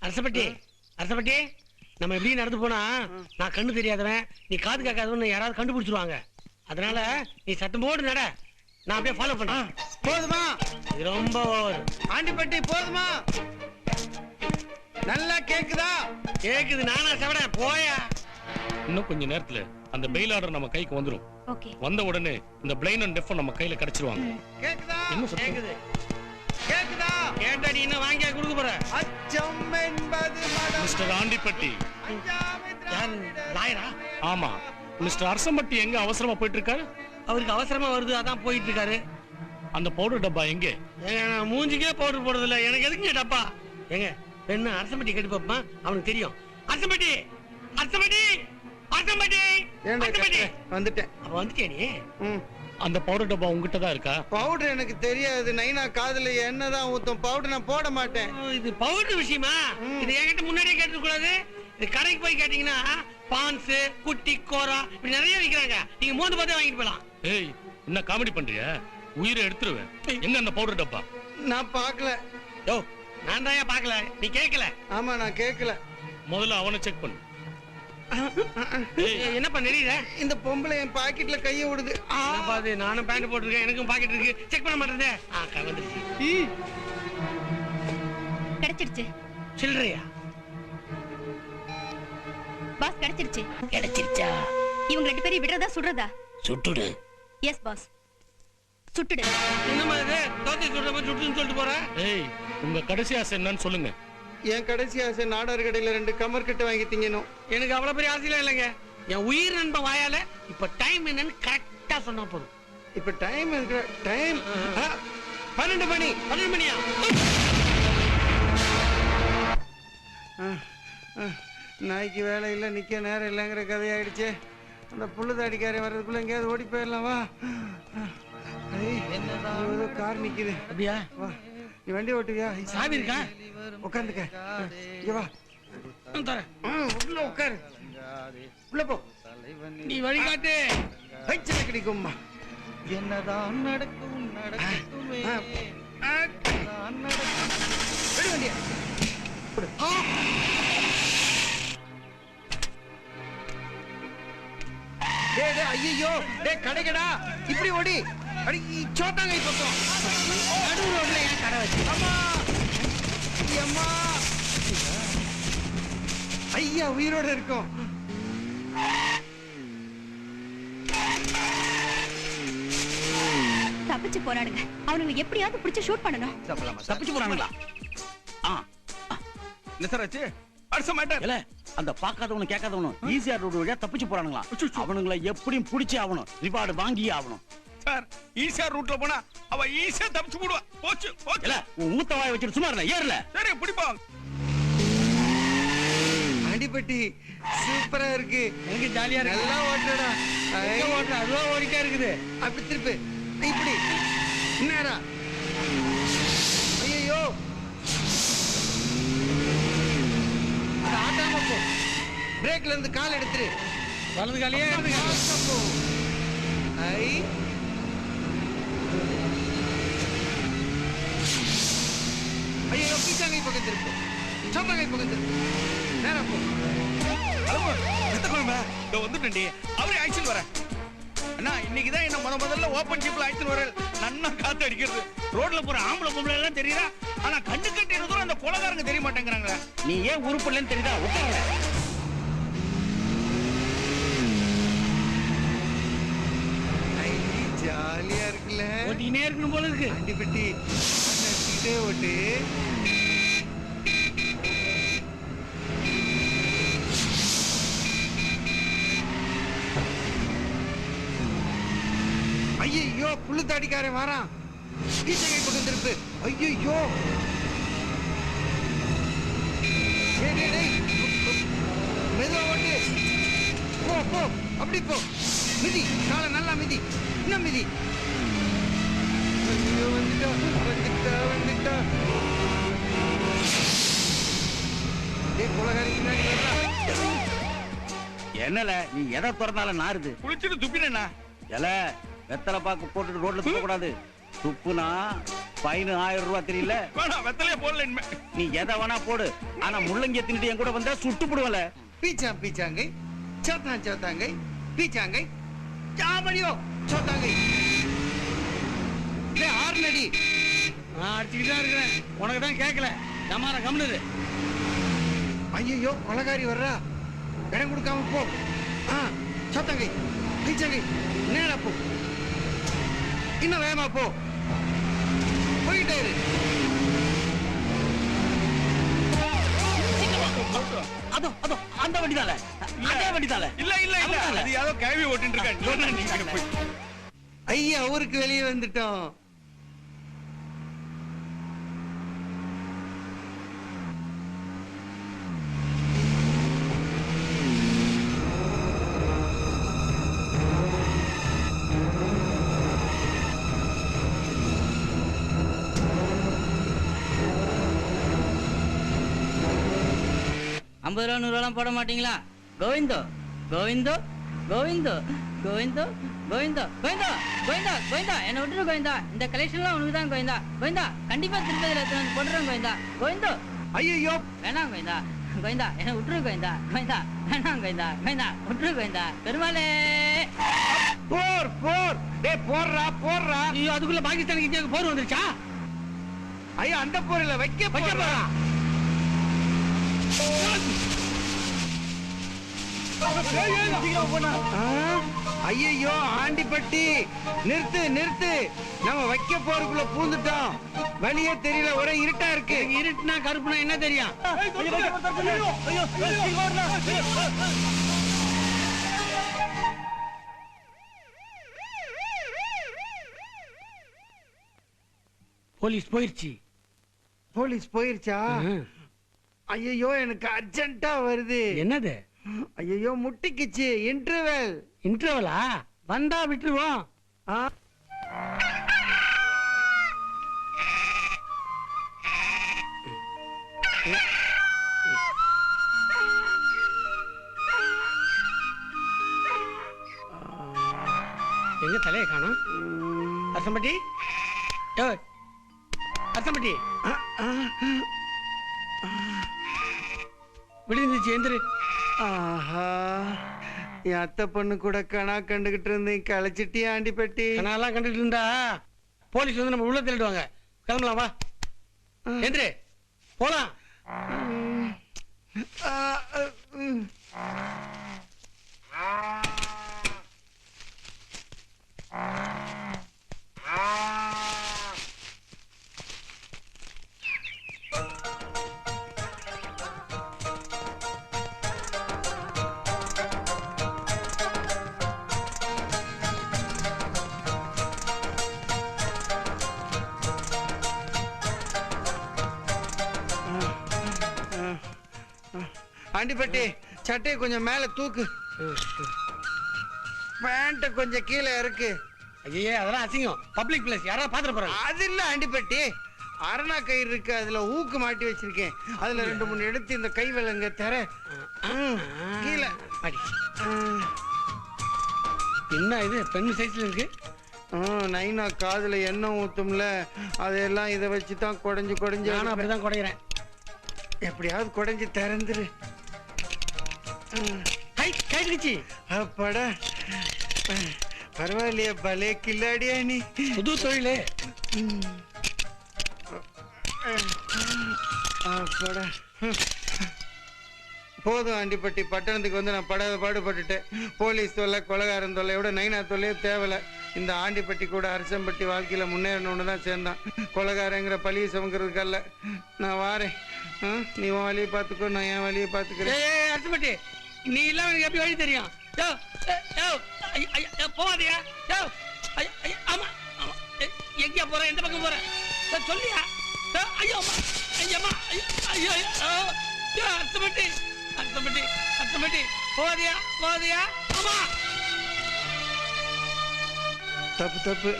அரசப்பட்டி அரசப்பட்டி, நம்ம எப்படி நடந்து போனா நான் கண்ணு தெரியாதவன், நீ காது கேட்காதவன் யாராவது கண்டுபிடிச்சிருவாங்க. அதனால நீ சத்தம் போடு நட, நான் அப்படியே ஃபாலோ பண்ணேன். போதுமா? இது ரொம்ப ஓவர். ஆண்டிப்பட்டி போதுமா? நல்லா கேக்குதா? கேக்குது, நானா செவடேன் போயா. இன்னும் கொஞ்ச நேரத்துல அந்த பெயில் ஆர்டர் நம்ம கைக்கு வந்துரும். வந்த உடனே இந்த பிளைண்ட் அண்ட் டெஃப் நம்ம கையில கிடைச்சிருவாங்க. கேக்குதா? என்ன கேக்குது கேக்குதா? கேட்டா நீ என்ன வாங்கியா கொடுக்க போற? அச்சம் என்பது மிஸ்டர் ஆண்டிப்பட்டி. யார் லாயரா? ஆமா. மிஸ்டர் அரசம்பட்டி எங்க அவசரமா போயிட்டு இருக்காரு? அவருக்கு அவசரமா வருது, அதான் போயிட்டு இருக்காரு. அந்த பவுடர் டப்பா எங்க? நான் மூஞ்சிக்கே பவுடர் போடுறது இல்ல, எனக்கு எதுக்குங்க டப்பா? எங்க என்ன அரசம்பட்டி கேட்டு பாப்பா, அவனுக்கு தெரியும். அரசம்பட்டி அரசம்பட்டி அரசம்பட்டி அரசம்பட்டி வந்துட்டேன். அப்ப வந்துட்டே நீ. அந்த பவுடர் டப்பா உங்ககிட்ட தான் இருக்கா? பவுடர் எனக்கு தெரியாது. நைனா காதுல என்னதான் ஊத்தும், பவுடர் நான் போட மாட்டேன். இது பவுடர் விஷயமா? இது என்கிட்ட முன்னாடியே கேட்டு கூடாது. இது கடைக்கு போய் கேட்டீங்கன்னா பான்ஸ், குட்டி, கோரா இப்படி நிறைய விக்கிறாங்க. நீங்க மோந்து பார்த்தே வாங்கிட்டு போலாம். ஏய், என்ன காமெடி பண்றியா? உயிரை எடுத்துருவேன். எங்க அந்த பவுடர் டப்பா? நான் பார்க்கல. யோ, நான் தான் பார்க்கல, நீ கேட்கல. ஆமா, நான் கேட்கல. முதல்ல அவனை செக் பண்ணு. என்னப்பா நெறியுற? இந்த பொம்பளை என் பாக்கெட்ல கைய விடுது. பாது, நானும் பேண்ட் போட்டிருக்கேன், எனக்கும் பாக்கெட் இருக்கு, செக் பண்ண மாட்டேன். கிடைச்சிருச்சு. சில்லறையா? பாஸ் கிடைச்சிருச்சு. கிடைச்சிருச்சா? இவங்க ரெண்டு பேரும் விடுறதா சுடுறதா? சுட்டுடு. S pass, சுட்டுடு. என்னமா இது தோத்தி சுடுற மாதிரி சுட்டுன்னு சொல்லிட்டு போற? ஏய், உங்க கடைசி ஆசை என்னன்னு சொல்லுங்க. என் கடைசி ஆசை நாடார் கடையில 2 கமர் கட்டு வாங்கி திங்கணும். எனக்கு அவ்வளவு பெரிய ஆசைலாம் இல்லைங்க. என் உயிர் நண்பன் வாயால இப்ப டைம் என்னன்னு கரெக்டா சொன்னா போதும். இப்ப டைம் இருக்கிற டைம் 12 மணி. 12 மணியா? நாய்க்கு வேலை இல்லை, நிக்க நேரம் இல்லைங்கிற கதையாயிடுச்சு. அந்த புல்லுதாடிக்காரன் வர்றதுக்குள்ள எங்கேயாவது ஓடி போயிடலாம். வா, ஏதோ கார் நிக்குது. அப்படியா? வா, நீ வண்டி ஓட்டுவியா? சாவி இருக்கா? உட்காந்துக்க. இங்க வா, உள்ள உட்காரு. உள்ள போ. நீ வழிகாட்டு. வயிற்று கிடைக்கும்மா. என்னதான் நடக்கும் நடக்குமே. வண்டியா ஐயோ, கடைக்கடா இப்படி ஓடி. அடி சோத்தாங்க பக்கம் நடு ரோட்ல ஏன் கடை வச்சு? அம்மா அம்மா, ஐயா உயிரோட இருக்கும். தப்பிச்சு போறானுங்க. அவனுங்க எப்படியாவது பிடிச்சு ஷூட் பண்ணணும். தப்பிச்சு போறானுங்களா? என்ன சார் ஆச்சு? அடுத்த மேட்டர் இல்ல, அந்த பாக்காதவனு கேட்காதவனும் ஈஸியா ரோடு வழியா தப்பிச்சு போறானுங்களா? அவனுங்களை எப்படியும் பிடிச்சி ஆகணும், ரிவார்டு வாங்கியே ஆகணும். சார், ஈஸியா ரூட்ல போனா அவ ஈஸியா தப்பிச்சு போடுவா. போச்சு போச்சு. இல்ல, உன் மூத்த வாயை வச்சிட்டு சும்மா இல்ல, ஏறல. சரி, பிடிப்பா. அடிபட்டி சூப்பரா இருக்கு. எனக்கு ஜாலியா இருக்கு. நல்லா ஓட்டுடா. ஓட்டுற அதுவா ஓடிட்டே இருக்குது. அப்படி திருப்பு. இப்படி நேரா. ஐயோ, ஆட்டாம போ. பிரேக்ல இருந்து கால் எடுத்துரு. வலது காலையே போ. ஐ ஐயோ, பீச்சாங்கை பக்கம் திருப்பு. சோத்தாங்கை பக்கம் திருப்பு. நேரா போ. வந்துட்டேன்டி. அவரே ஆக்சன் வர அண்ணா. இன்னைக்குதான் என்ன முதல்ல ஓபன் ஜிப்ல ஆக்சன் வர. நன்னா காத்து அடிக்கிறது. ரோட்ல போற ஆம்பளை பொம்பளை எல்லாம் தெரியுதா? ஆனா கண்ணு கட்டின தூரம் அந்த கொலகாரங்க தெரிய மாட்டேங்கிறாங்களா? நீ ஏன் உருப்பு இல்லைன்னு தெரியுதா? உட்கார. ஜாலியா இருக்குல்ல? ஓட்டினே இருக்கணும் போல இருக்கு. அண்டிப்பட்டி ஓட்டு. ஐயோ, புல்லு தாடிக்காரன் வாரான். கீச்சகை பக்கம் திருப்பு. ஐயோ, மெதுவா ஓட்டு. போ போ, அப்படி போ. மிதி, காலை நல்லா மிதி. இன்னும் மிதி. ஐயோ, வந்துட்டா வந்துட்டா வந்துட்டா. குலகாரி பின்னாடி வரலாம். என்னல நீ எதை திறந்தாலும் நாருது. குளிச்சுட்டு துப்பினா எல வெத்தலை பாக்கு போட்டுட்டு ரோட்ல துப்ப கூடாது. துப்புனா ஃபைன் 1000 ரூபாய் தெரியல. வேணாம் வெத்தலையே போடல இனிமே. நீ எதை வேணா போடு, ஆனா முள்ளங்கிய தின்னுட்டு என் கூட வந்தா சுட்டு போடுவல. பீச்சாங்கை சோத்தாங்கை பீச்சாங்கை சாமடியோ சோத்தாங்கை. ஆறுநடி நான் அடிச்சுக்கிட்டு தான் இருக்கிறேன், உனக்கு தான் கேட்கல. ஜமார கம்னு. ஐயோ கொலகாரி வர்றா, இடம் கொடுக்காம போ. சோத்தாங்கை பீச்சாங்கை நேரா போ, இன்னும் வேகமா போ, போயிட்டே இரு. அதோ அதோ அந்த வண்டிதால, அதே வண்டிதால. இல்ல இல்ல இல்ல, அது யாரோ கேவி ஓட்டிட்டு இருக்காங்க. நீங்க போய் ஐயா ஊருக்கு வெளியே வந்துட்டோம். $50 $100 போட மாட்டீங்களா? கோவிந்தோ கோவிந்தோ கோவிந்தோ கோவிந்தோ கோவிந்தோ கோவிந்தோ கோவிந்தா கோவிந்தா என்ன விட்டுரு கோவிந்தா. இந்த கலெக்ஷன்லாம் உனக்கு தான் கோவிந்தா. கோவிந்தா கண்டிப்பா திருப்பதியில எடுத்து போட்டுறேன் கோவிந்தா. கோவிந்தோ ஐயோ வேணாம் கோவிந்தா. கோவிந்தா என்ன விட்டுரு கோவிந்தா. கோவிந்தா வேணாம் கோவிந்தா. கோவிந்தா விட்டுரு கோவிந்தா. பெருமாளே போர் போர் டேய் போடுறா போடுறா. ஐயோ அதுக்குள்ள பாகிஸ்தானுக்கு இந்தியாவுக்கு போர் வந்துருச்சா? ஐயோ அந்த போர்ல வைக்க போறா. ஐயோ ஆண்டிப்பட்டி நிறுத்து நிறுத்து, நம்ம வைக்க போறதுக்குள்ள பூந்துட்டோம். வெளியே தெரியல, ஒரே இருட்டா இருக்கு. இருட்டுனா கருப்புனா என்ன தெரியும்? போலீஸ் போயிருச்சு. போலீஸ் போயிருச்சா? ஐயோ எனக்கு அர்ஜென்ட்டா வருது. என்னது? ஐயோ முட்டிக்குச்சு. இன்டர்வெல். இன்டர்வலா? வந்தா விட்டுருவோம். எங்க தலையை காணும்? அரசம்பட்டி அரசம்பட்டி விடுந்துச்சு எந்திரு. ஆஹா என் அத்தை பொண்ணு கூட கணா கண்டுகிட்டு இருந்தேன். களைச்சிட்டியா ஆண்டிப்பட்டி? கணாலாம் கண்டுகிட்டு இருந்தா போலீஸ் வந்து நம்ம உள்ள தேடுவாங்க. கிளம்பலாம் வா. எந்திரு போலாம். ஆண்டிப்பட்டி சட்டையை கொஞ்சம் மேல தூக்கு, பேண்ட கொஞ்சம் கீழே இருக்கு. ஐயே அதெல்லாம் அசிங்கம். பப்ளிக் பிளேஸ், யாராவது பாத்துட்டு போறாங்க. அது இல்ல ஆண்டிப்பட்டி, அரணா கயிறு இருக்கு, அதுல ஊக்கு மாட்டி வச்சிருக்கேன். அதுல 2-3 எடுத்து இந்த கை விலங்க தர கீழே அடி. என்ன இது பெண் சைஸ்ல இருக்கு? நைனா காதுல எண்ணெய் ஊத்தும்ல, அதெல்லாம் இதை வச்சுதான் குடைஞ்சு குடைஞ்சு. நானும் அப்படிதான் குடைகிறேன். எப்படியாவது குடைஞ்சு திறந்துரு. கைடுச்சு. அப்பாடா பரவாயில்லையா, பலே கில்லாடியா நீ. புது தொழிலே. அப்பாடா போதும் ஆண்டிப்பட்டி, பட்டணத்துக்கு வந்து நான் படாத பாடுபட்டுட்டேன். போலீஸ் தொல்லை, கொலகாரன் தொல்லை விட நைனா தொல்லையே தேவலை. இந்த ஆண்டிப்பட்டி கூட அரசம்பட்டி வாழ்க்கையில முன்னேறணும்னு தான் சேர்ந்தான். கொலகாரங்கிற பழியை சுமக்கிறதுக்கல்ல. நான் வாரேன், நீ உன் வழியை பார்த்துக்கோ, நான் என் வழியை பார்த்துக்கிறேன். அரசம்பட்டி நீ இல்லாம எனக்கு எப்படி வழி தெரியும்? போவாதியா? ஆமா ஆமா, எங்கயா போற, எந்த பக்கம் போற சொல்லியா? ஐயோ ஐயம்மா, ஐயோ அரசம்பட்டி அரசம்பட்டி அரசம்பட்டி போவாதியா போவாதியா? ஆமா தப்பு தப்பு.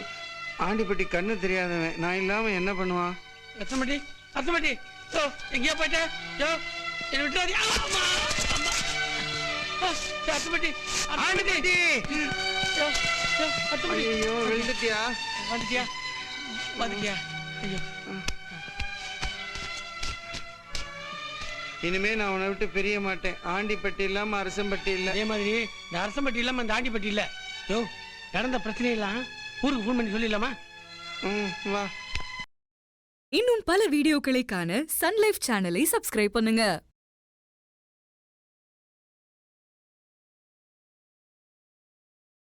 ஆண்டிப்பட்டி கண்ணு தெரியாதவன், நான் இல்லாம என்ன பண்ணுவான்? அரசம்பட்டி அரசம்பட்டி எங்கேயா போயிட்ட? என்ன விட்டு ஆமா ஆமா அரசம்பட்டி ஆண்டிப்பட்டி. அரசம்பட்டி ஐயோ விழுந்துட்டியா? வந்துட்டியா வந்துட்டியா? இனிமே நான் உன்னை விட்டு பிரிய மாட்டேன். ஆண்டிப்பட்டி இல்லாம அரசம்பட்டி இல்ல. அதே மாதிரி இந்த அரசம்பட்டி இல்லாம இந்த ஆண்டிப்பட்டி இல்ல. யோ, நடந்த பிரச்சனை எல்லாம் ஊருக்கு ஃபோன் பண்ணி சொல்லிடலாமா? வா. இன்னும் பல வீடியோக்களை காண சன் லைஃப் சேனலை சப்ஸ்கிரைப் பண்ணுங்க.